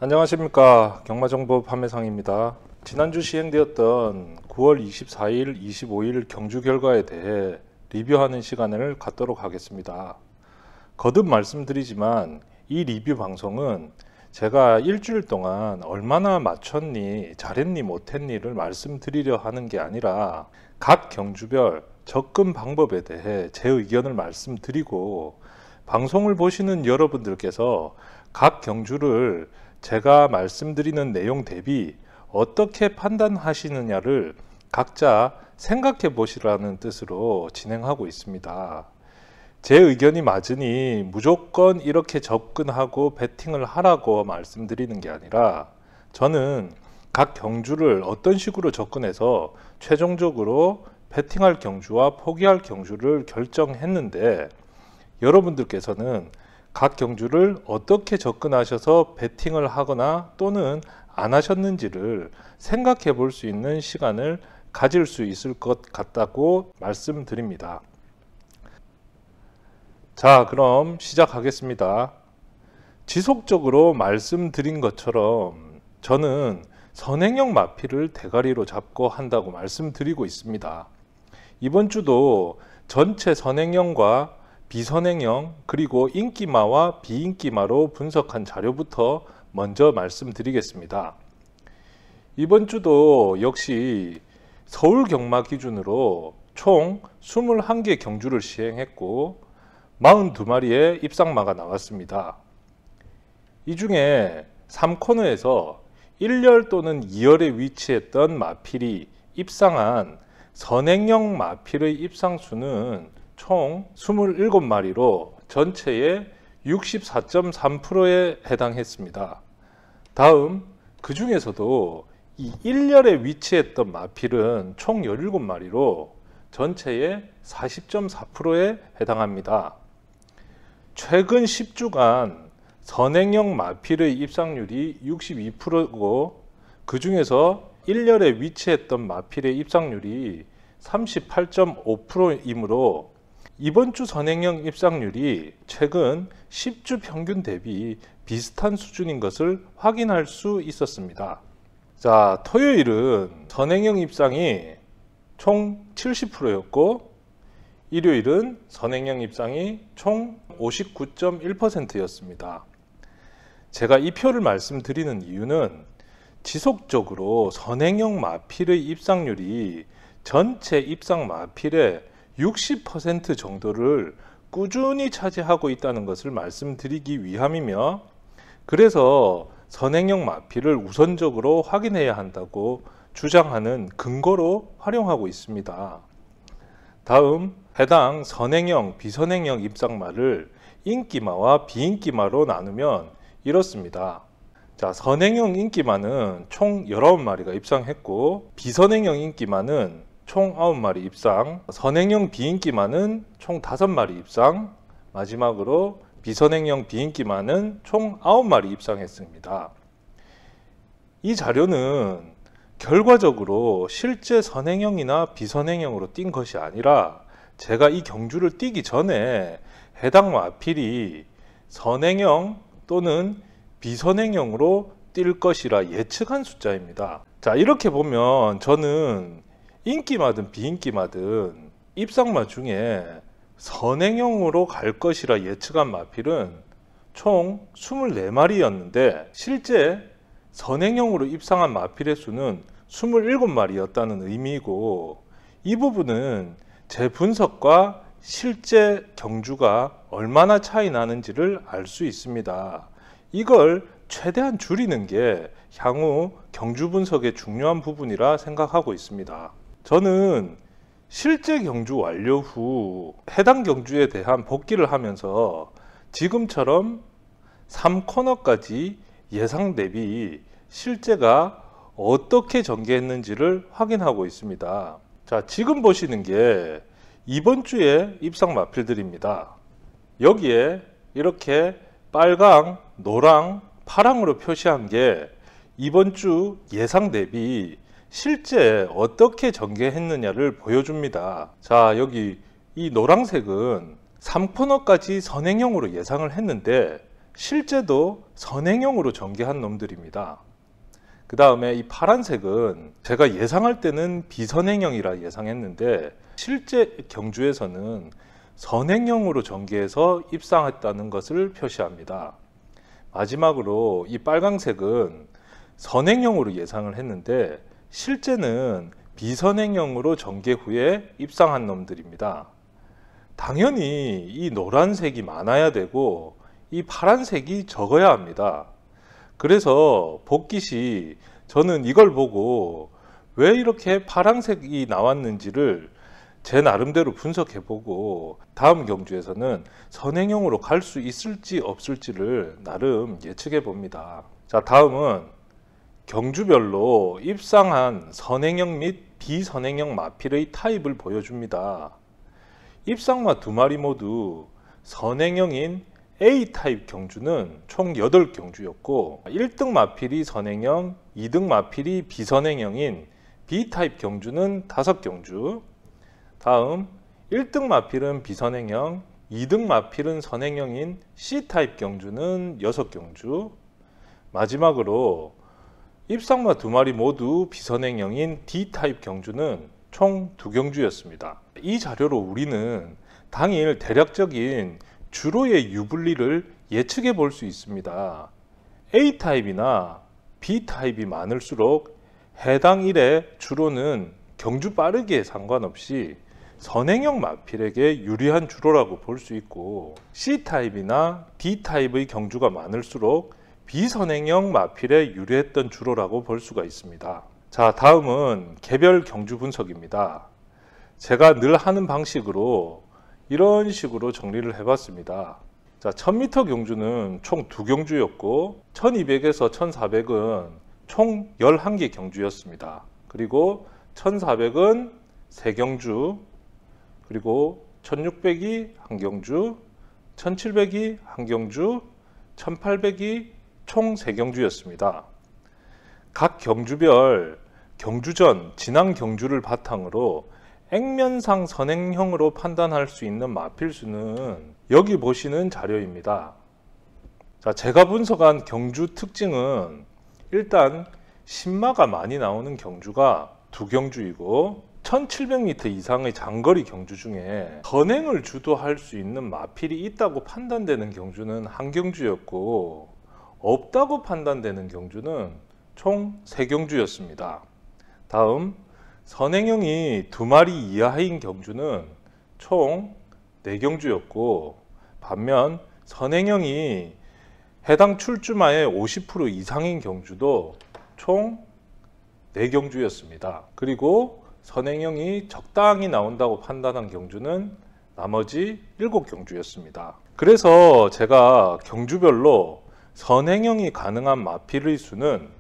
안녕하십니까, 경마정보 판매상입니다. 지난주 시행되었던 9월 24일, 25일 경주 결과에 대해 리뷰하는 시간을 갖도록 하겠습니다. 거듭 말씀드리지만 이 리뷰 방송은 제가 일주일 동안 얼마나 맞췄니, 잘했니, 못했니를 말씀드리려 하는 게 아니라 각 경주별 접근 방법에 대해 제 의견을 말씀드리고, 방송을 보시는 여러분들께서 각 경주를 제가 말씀드리는 내용 대비 어떻게 판단하시느냐를 각자 생각해 보시라는 뜻으로 진행하고 있습니다. 제 의견이 맞으니 무조건 이렇게 접근하고 배팅을 하라고 말씀드리는 게 아니라, 저는 각 경주를 어떤 식으로 접근해서 최종적으로 배팅할 경주와 포기할 경주를 결정했는데, 여러분들께서는 각 경주를 어떻게 접근하셔서 배팅을 하거나 또는 안 하셨는지를 생각해 볼 수 있는 시간을 가질 수 있을 것 같다고 말씀드립니다. 자, 그럼 시작하겠습니다. 지속적으로 말씀드린 것처럼 저는 선행형 마피를 대가리로 잡고 한다고 말씀드리고 있습니다. 이번 주도 전체 선행형과 비선행형 그리고 인기마와 비인기마로 분석한 자료부터 먼저 말씀드리겠습니다. 이번 주도 역시 서울 경마 기준으로 총 21개 경주를 시행했고 42마리의 입상마가 나왔습니다. 이 중에 3코너에서 1열 또는 2열에 위치했던 마필이 입상한 선행형 마필의 입상수는 총 27마리로 전체의 64.3%에 해당했습니다. 다음 그 중에서도 이 1열에 위치했던 마필은 총 17마리로 전체의 40.4%에 해당합니다. 최근 10주간 선행형 마필의 입상률이 62%고 그 중에서 1열에 위치했던 마필의 입상률이 38.5%이므로 이번 주 선행형 입상률이 최근 10주 평균 대비 비슷한 수준인 것을 확인할 수 있었습니다. 자, 토요일은 선행형 입상이 총 70%였고 일요일은 선행형 입상이 총 59.1%였습니다. 제가 이 표를 말씀드리는 이유는 지속적으로 선행형 마필의 입상률이 전체 입상 마필의 60% 정도를 꾸준히 차지하고 있다는 것을 말씀드리기 위함이며, 그래서 선행형 마필을 우선적으로 확인해야 한다고 주장하는 근거로 활용하고 있습니다. 다음 해당 선행형, 비선행형 입상마를 인기마와 비인기마로 나누면 이렇습니다. 자, 선행형 인기마는 총 19마리가 입상했고 비선행형 인기마는 총 9마리 입상, 선행형 비인기마는 총 5마리 입상, 마지막으로 비선행형 비인기마는 총 9마리 입상했습니다. 이 자료는 결과적으로 실제 선행형이나 비선행형으로 뛴 것이 아니라 제가 이 경주를 뛰기 전에 해당 마필이 선행형 또는 비선행형으로 뛸 것이라 예측한 숫자입니다. 자, 이렇게 보면 저는 인기마든 비인기마든 입상마 중에 선행형으로 갈 것이라 예측한 마필은 총 24마리였는데 실제 선행형으로 입상한 마필의 수는 27마리였다는 의미이고, 이 부분은 제 분석과 실제 경주가 얼마나 차이 나는지를 알 수 있습니다. 이걸 최대한 줄이는 게 향후 경주 분석의 중요한 부분이라 생각하고 있습니다. 저는 실제 경주 완료 후 해당 경주에 대한 복기를 하면서 지금처럼 3코너까지 예상 대비 실제가 어떻게 전개했는지를 확인하고 있습니다. 자, 지금 보시는 게 이번 주의 입상 마필들입니다. 여기에 이렇게 빨강, 노랑, 파랑으로 표시한 게 이번 주 예상 대비 실제 어떻게 전개했느냐를 보여줍니다. 자, 여기 이 노란색은 3코너까지 선행형으로 예상을 했는데 실제도 선행형으로 전개한 놈들입니다. 그 다음에 이 파란색은 제가 예상할 때는 비선행형이라 예상했는데 실제 경주에서는 선행형으로 전개해서 입상했다는 것을 표시합니다. 마지막으로 이 빨강색은 선행형으로 예상을 했는데 실제는 비선행형으로 전개 후에 입상한 놈들입니다. 당연히 이 노란색이 많아야 되고 이 파란색이 적어야 합니다. 그래서 복귀 시 저는 이걸 보고 왜 이렇게 파란색이 나왔는지를 제 나름대로 분석해보고 다음 경주에서는 선행형으로 갈 수 있을지 없을지를 나름 예측해봅니다. 자, 다음은 경주별로 입상한 선행형 및 비선행형 마필의 타입을 보여줍니다. 입상마 두 마리 모두 선행형인 A타입 경주는 총 8경주였고 1등 마필이 선행형, 2등 마필이 비선행형인 B타입 경주는 5경주. 다음 1등 마필은 비선행형, 2등 마필은 선행형인 C타입 경주는 6경주. 마지막으로 입상마 두 마리 모두 비선행형인 D타입 경주는 총 2경주였습니다. 이 자료로 우리는 당일 대략적인 주로의 유불리를 예측해 볼 수 있습니다. A타입이나 B타입이 많을수록 해당 일의 주로는 경주 빠르기에 상관없이 선행형 마필에게 유리한 주로라고 볼 수 있고 C타입이나 D타입의 경주가 많을수록 비선행형 마필에 유리했던 주로라고 볼 수가 있습니다. 자, 다음은 개별 경주 분석입니다. 제가 늘 하는 방식으로 이런 식으로 정리를 해봤습니다. 자, 1000m 경주는 총 2경주였고 1200에서 1400은 총 11개 경주였습니다. 그리고 1400은 3경주, 그리고 1600이 1경주, 1700이 1경주, 1800이 총 3경주였습니다. 각 경주별 경주 전 지난 경주를 바탕으로 액면상 선행형으로 판단할 수 있는 마필수는 여기 보시는 자료입니다. 자, 제가 분석한 경주 특징은 일단 신마가 많이 나오는 경주가 2경주이고 1700m 이상의 장거리 경주 중에 선행을 주도할 수 있는 마필이 있다고 판단되는 경주는 1경주였고 없다고 판단되는 경주는 총 3경주였습니다. 다음 선행형이 2마리 이하인 경주는 총 4경주였고 반면 선행형이 해당 출주마의 50% 이상인 경주도 총 4경주였습니다. 그리고 선행형이 적당히 나온다고 판단한 경주는 나머지 7경주였습니다. 그래서 제가 경주별로 선행형이 가능한 마필의 수는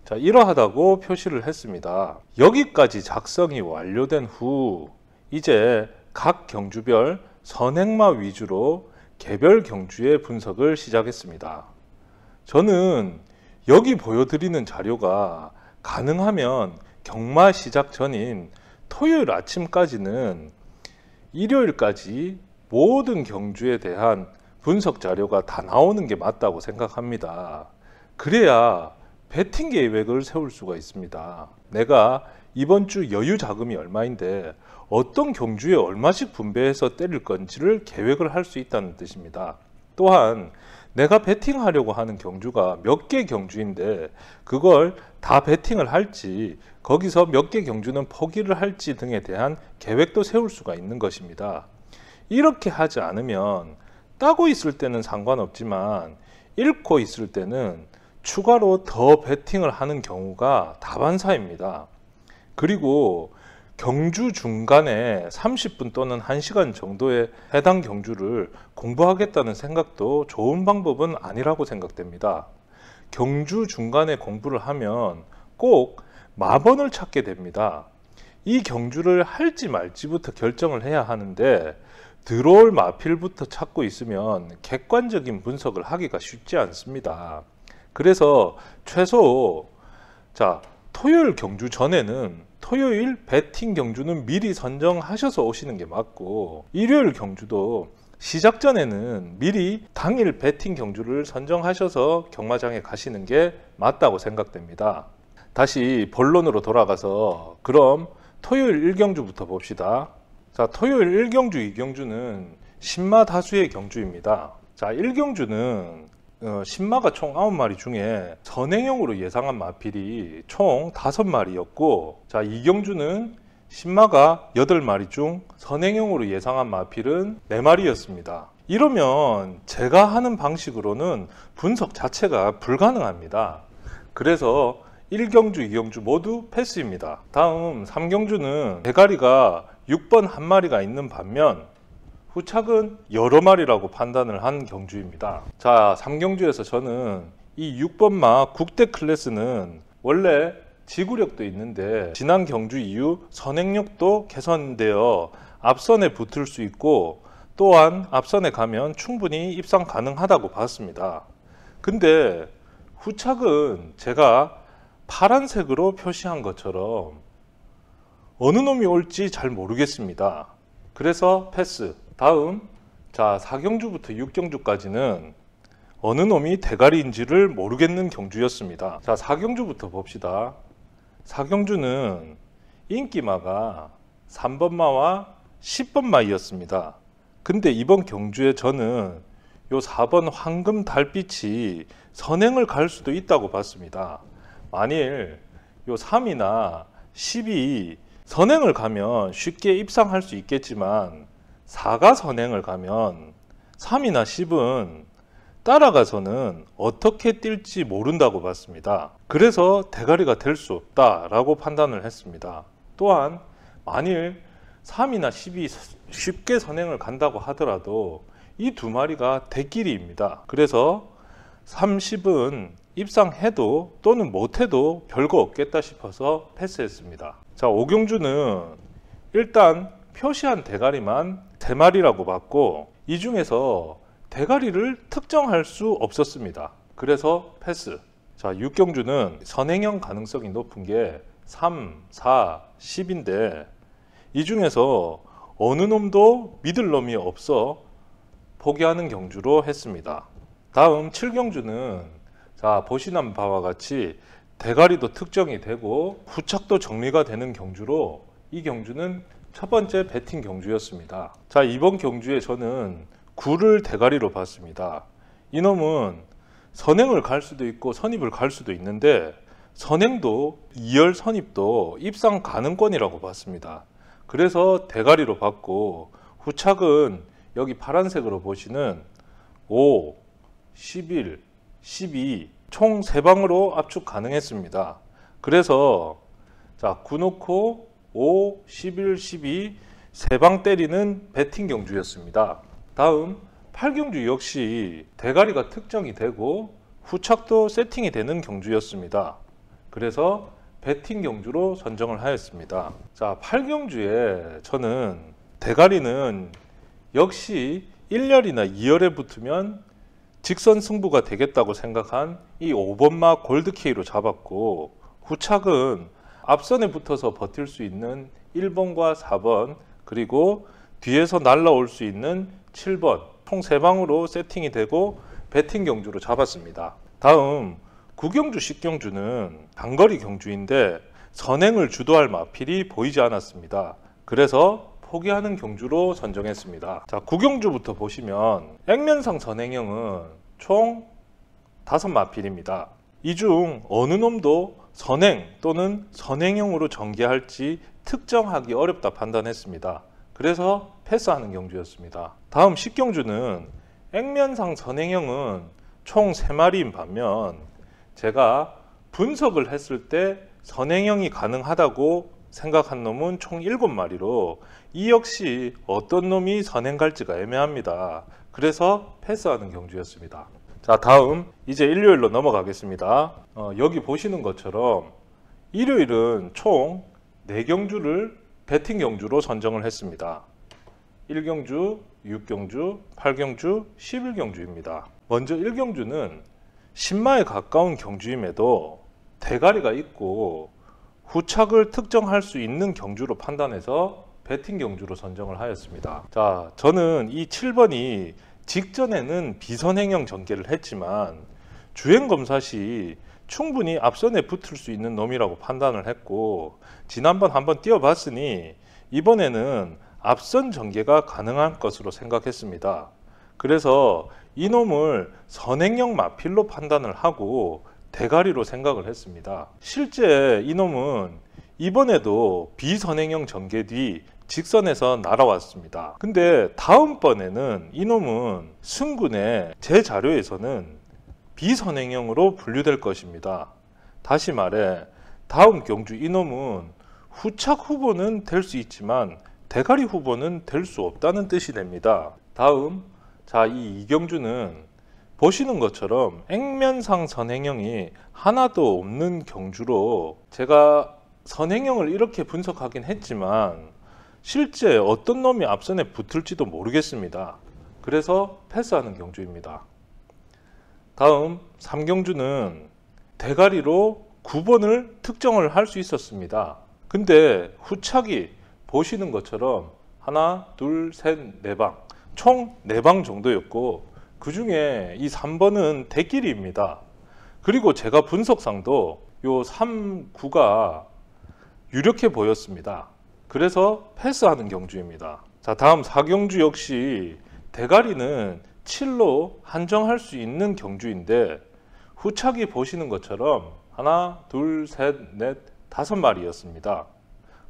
자, 이러하다고 표시를 했습니다. 여기까지 작성이 완료된 후 이제 각 경주별 선행마 위주로 개별 경주의 분석을 시작했습니다. 저는 여기 보여드리는 자료가 가능하면 경마 시작 전인 토요일 아침까지는 일요일까지 모든 경주에 대한 분석 자료가 다 나오는 게 맞다고 생각합니다. 그래야 배팅 계획을 세울 수가 있습니다. 내가 이번 주 여유 자금이 얼마인데 어떤 경주에 얼마씩 분배해서 때릴 건지를 계획을 할 수 있다는 뜻입니다. 또한 내가 배팅하려고 하는 경주가 몇 개 경주인데 그걸 다 배팅을 할지 거기서 몇 개 경주는 포기를 할지 등에 대한 계획도 세울 수가 있는 것입니다. 이렇게 하지 않으면 따고 있을 때는 상관없지만 잃고 있을 때는 추가로 더 배팅을 하는 경우가 다반사입니다. 그리고 경주 중간에 30분 또는 1시간 정도의 해당 경주를 공부하겠다는 생각도 좋은 방법은 아니라고 생각됩니다. 경주 중간에 공부를 하면 꼭 마번을 찾게 됩니다. 이 경주를 할지 말지부터 결정을 해야 하는데 들어올 마필부터 찾고 있으면 객관적인 분석을 하기가 쉽지 않습니다. 그래서 최소 토요일 경주 전에는 토요일 배팅 경주는 미리 선정하셔서 오시는 게 맞고 일요일 경주도 시작 전에는 미리 당일 배팅 경주를 선정하셔서 경마장에 가시는 게 맞다고 생각됩니다. 다시 본론으로 돌아가서 그럼 토요일 1경주부터 봅시다. 자, 토요일 1경주, 2경주는 신마 다수의 경주입니다. 자, 1경주는 신마가 총 9마리 중에 선행형으로 예상한 마필이 총 5마리였고, 자, 2경주는 신마가 8마리 중 선행형으로 예상한 마필은 4마리였습니다. 이러면 제가 하는 방식으로는 분석 자체가 불가능합니다. 그래서 1경주, 2경주 모두 패스입니다. 다음 3경주는 대가리가 6번 한 마리가 있는 반면 후착은 여러 마리라고 판단을 한 경주입니다. 자, 3경주에서 저는 이 6번마 국대 클래스는 원래 지구력도 있는데 지난 경주 이후 선행력도 개선되어 앞선에 붙을 수 있고 또한 앞선에 가면 충분히 입상 가능하다고 봤습니다. 근데 후착은 제가 파란색으로 표시한 것처럼 어느 놈이 올지 잘 모르겠습니다. 그래서 패스. 다음, 자, 4경주부터 6경주까지는 어느 놈이 대가리인지를 모르겠는 경주였습니다. 자, 4경주부터 봅시다. 4경주는 인기마가 3번마와 10번마이었습니다. 근데 이번 경주에 저는 요 4번 황금 달빛이 선행을 갈 수도 있다고 봤습니다. 만일 요 3이나 10이 선행을 가면 쉽게 입상할 수 있겠지만 4가 선행을 가면 3이나 10은 따라가서는 어떻게 뛸지 모른다고 봤습니다. 그래서 대가리가 될 수 없다라고 판단을 했습니다. 또한 만일 3이나 10이 쉽게 선행을 간다고 하더라도 이 두 마리가 대끼리입니다. 그래서 30은 입상해도 또는 못해도 별거 없겠다 싶어서 패스했습니다. 자, 5경주는 일단 표시한 대가리만 3마리라고 봤고 이 중에서 대가리를 특정할 수 없었습니다. 그래서 패스. 자, 6경주는 선행형 가능성이 높은 게 3, 4, 10인데 이 중에서 어느 놈도 믿을 놈이 없어 포기하는 경주로 했습니다. 다음 7경주는 자, 보시는 바와 같이 대가리도 특정이 되고 후착도 정리가 되는 경주로 이 경주는 첫 번째 배팅 경주였습니다. 자, 이번 경주에 저는 9를 대가리로 봤습니다. 이놈은 선행을 갈 수도 있고 선입을 갈 수도 있는데 선행도 2열 선입도 입상 가능권이라고 봤습니다. 그래서 대가리로 봤고 후착은 여기 파란색으로 보시는 5, 11, 12 총 3방으로 압축 가능했습니다. 그래서 자, 9 놓고 5, 11, 12 3방 때리는 배팅 경주였습니다. 다음 8경주 역시 대가리가 특정이 되고 후착도 세팅이 되는 경주였습니다. 그래서 배팅 경주로 선정을 하였습니다. 자, 8경주에 저는 대가리는 역시 1열이나 2열에 붙으면 직선 승부가 되겠다고 생각한 이 5번마 골드K로 잡았고 후착은 앞선에 붙어서 버틸 수 있는 1번과 4번 그리고 뒤에서 날라올 수 있는 7번 총 3방으로 세팅이 되고 배팅 경주로 잡았습니다. 다음 9경주, 10경주는 단거리 경주인데 선행을 주도할 마필이 보이지 않았습니다. 그래서 포기하는 경주로 선정했습니다. 자, 9경주부터 보시면 액면상 선행형은 총 5마필입니다. 이 중 어느 놈도 선행 또는 선행형으로 전개할지 특정하기 어렵다 판단했습니다. 그래서 패스하는 경주였습니다. 다음 10경주는 액면상 선행형은 총 3마리인 반면 제가 분석을 했을 때 선행형이 가능하다고 생각한 놈은 총 7마리로 이 역시 어떤 놈이 선행 갈지가 애매합니다. 그래서 패스하는 경주였습니다. 자, 다음 이제 일요일로 넘어가겠습니다. 여기 보시는 것처럼 일요일은 총 4경주를 배팅 경주로 선정을 했습니다. 1경주, 6경주, 8경주, 11경주입니다. 먼저 1경주는 신마에 가까운 경주임에도 대가리가 있고 후착을 특정할 수 있는 경주로 판단해서 배팅 경주로 선정을 하였습니다. 자, 저는 이 7번이 직전에는 비선행형 전개를 했지만 주행 검사 시 충분히 앞선에 붙을 수 있는 놈이라고 판단을 했고, 지난번 한번 뛰어봤으니 이번에는 앞선 전개가 가능한 것으로 생각했습니다. 그래서 이놈을 선행형 마필로 판단을 하고 대가리로 생각을 했습니다. 실제 이놈은 이번에도 비선행형 전개 뒤 직선에서 날아왔습니다. 근데 다음번에는 이놈은 승군의 제 자료에서는 비선행형으로 분류될 것입니다. 다시 말해 다음 경주 이놈은 후착 후보는 될 수 있지만 대가리 후보는 될 수 없다는 뜻이 됩니다. 다음, 자, 이 이경주는 보시는 것처럼 액면상 선행형이 하나도 없는 경주로 제가 선행형을 이렇게 분석하긴 했지만 실제 어떤 놈이 앞선에 붙을지도 모르겠습니다. 그래서 패스하는 경주입니다. 다음 3경주는 대가리로 9번을 특정을 할 수 있었습니다. 근데 후착이 보시는 것처럼 하나, 둘, 셋, 네 방, 총 4방 정도였고 그 중에 이 3번은 대끼리입니다. 그리고 제가 분석상도 요 3, 9가 유력해 보였습니다. 그래서 패스하는 경주입니다. 자, 다음 4경주 역시 대가리는 7로 한정할 수 있는 경주인데 후착이 보시는 것처럼 하나, 둘, 셋, 넷, 5마리였습니다.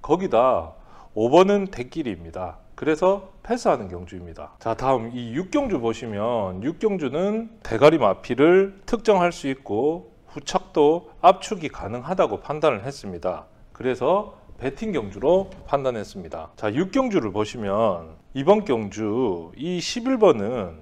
거기다 5번은 대끼리입니다. 그래서 패스하는 경주입니다. 자, 다음 이 6경주 보시면 6경주는 대가리 마필을 특정할 수 있고 후착도 압축이 가능하다고 판단을 했습니다. 그래서 배팅 경주로 판단했습니다. 자, 6경주를 보시면 이번 경주 이 11번은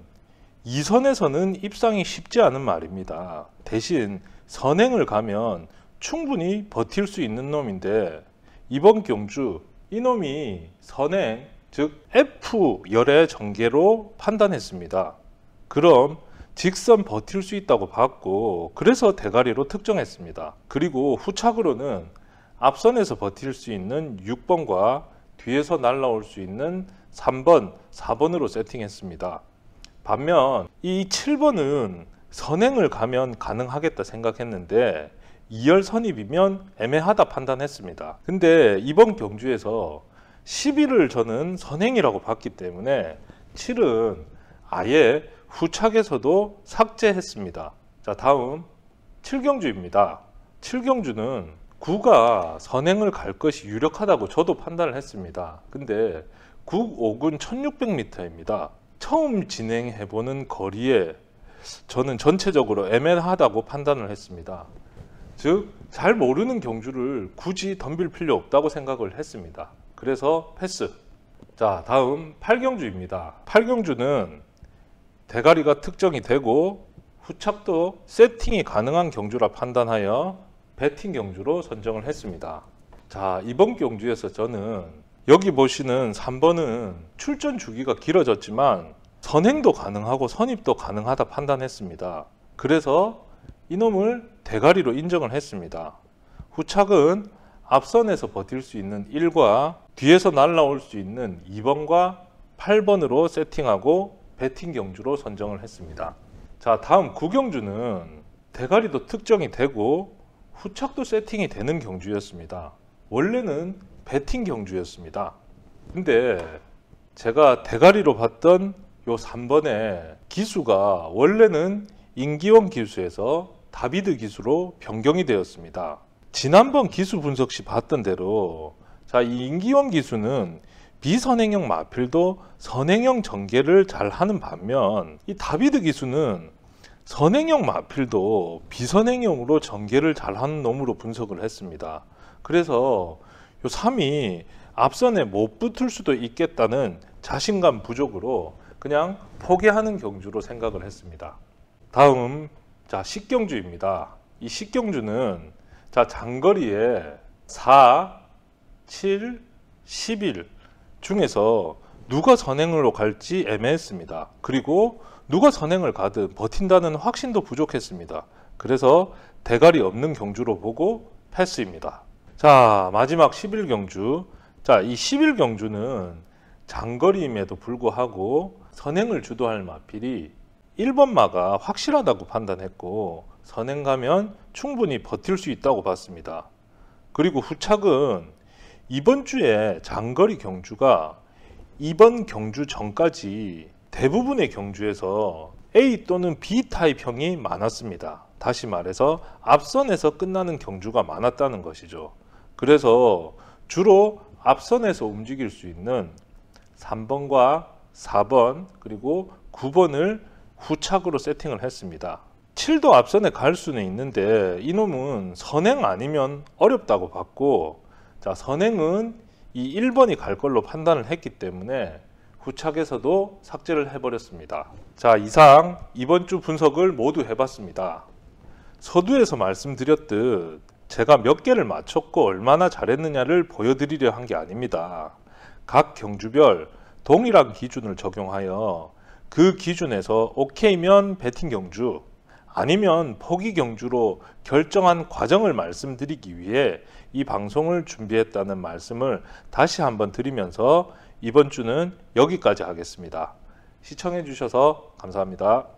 2선에서는 입상이 쉽지 않은 말입니다. 대신 선행을 가면 충분히 버틸 수 있는 놈인데 이번 경주 이놈이 선행, 즉 F열의 전개로 판단했습니다. 그럼 직선 버틸 수 있다고 봤고 그래서 대가리로 특정했습니다. 그리고 후착으로는 앞선에서 버틸 수 있는 6번과 뒤에서 날아올 수 있는 3번, 4번으로 세팅했습니다. 반면 이 7번은 선행을 가면 가능하겠다 생각했는데 2열 선입이면 애매하다 판단했습니다. 근데 이번 경주에서 11을 저는 선행이라고 봤기 때문에 7은 아예 후착에서도 삭제했습니다. 자, 다음 7경주입니다. 7경주는 9가 선행을 갈 것이 유력하다고 저도 판단을 했습니다. 근데 9, 5군 1600m입니다. 처음 진행해보는 거리에 저는 전체적으로 애매하다고 판단을 했습니다. 즉, 잘 모르는 경주를 굳이 덤빌 필요 없다고 생각을 했습니다. 그래서 패스. 자, 다음 8경주입니다. 8경주는 대가리가 특정이 되고 후착도 세팅이 가능한 경주라 판단하여 배팅 경주로 선정을 했습니다. 자, 이번 경주에서 저는 여기 보시는 3번은 출전 주기가 길어졌지만 선행도 가능하고 선입도 가능하다 판단했습니다. 그래서 이놈을 대가리로 인정을 했습니다. 후착은 앞선에서 버틸 수 있는 1과 뒤에서 날아올 수 있는 2번과 8번으로 세팅하고 배팅 경주로 선정을 했습니다. 자, 다음 9경주는 대가리도 특정이 되고 후착도 세팅이 되는 경주였습니다. 원래는 배팅 경주였습니다. 근데 제가 대가리로 봤던 요 3번의 기수가 원래는 임기원 기수에서 다비드 기수로 변경이 되었습니다. 지난번 기수 분석 시 봤던 대로 자, 이 임기원 기수는 비선행형 마필도 선행형 전개를 잘 하는 반면 이 다비드 기수는 선행형 마필도 비선행형으로 전개를 잘 하는 놈으로 분석을 했습니다. 그래서 요 3이 앞선에 못 붙을 수도 있겠다는 자신감 부족으로 그냥 포기하는 경주로 생각을 했습니다. 다음, 자, 10경주입니다. 이 10경주는 자, 장거리에 4, 7, 11 중에서 누가 선행으로 갈지 애매했습니다. 그리고 누가 선행을 가든 버틴다는 확신도 부족했습니다. 그래서 대가리 없는 경주로 보고 패스입니다. 자, 마지막 11경주. 자, 이 10일 경주는 장거리임에도 불구하고 선행을 주도할 마필이 1번 마가 확실하다고 판단했고 선행 가면 충분히 버틸 수 있다고 봤습니다. 그리고 후착은 이번 주에 장거리 경주가 이번 경주 전까지 대부분의 경주에서 A 또는 B 타입형이 많았습니다. 다시 말해서 앞선에서 끝나는 경주가 많았다는 것이죠. 그래서 주로 앞선에서 움직일 수 있는 3번과 4번 그리고 9번을 후착으로 세팅을 했습니다. 7도 앞선에 갈 수는 있는데 이놈은 선행 아니면 어렵다고 봤고, 자, 선행은 이 1번이 갈 걸로 판단을 했기 때문에 후착에서도 삭제를 해버렸습니다. 자, 이상 이번 주 분석을 모두 해봤습니다. 서두에서 말씀드렸듯 제가 몇 개를 맞췄고 얼마나 잘했느냐를 보여드리려 한 게 아닙니다. 각 경주별 동일한 기준을 적용하여 그 기준에서 오케이면 배팅 경주, 아니면 포기 경주로 결정한 과정을 말씀드리기 위해 이 방송을 준비했다는 말씀을 다시 한번 드리면서 이번 주는 여기까지 하겠습니다. 시청해 주셔서 감사합니다.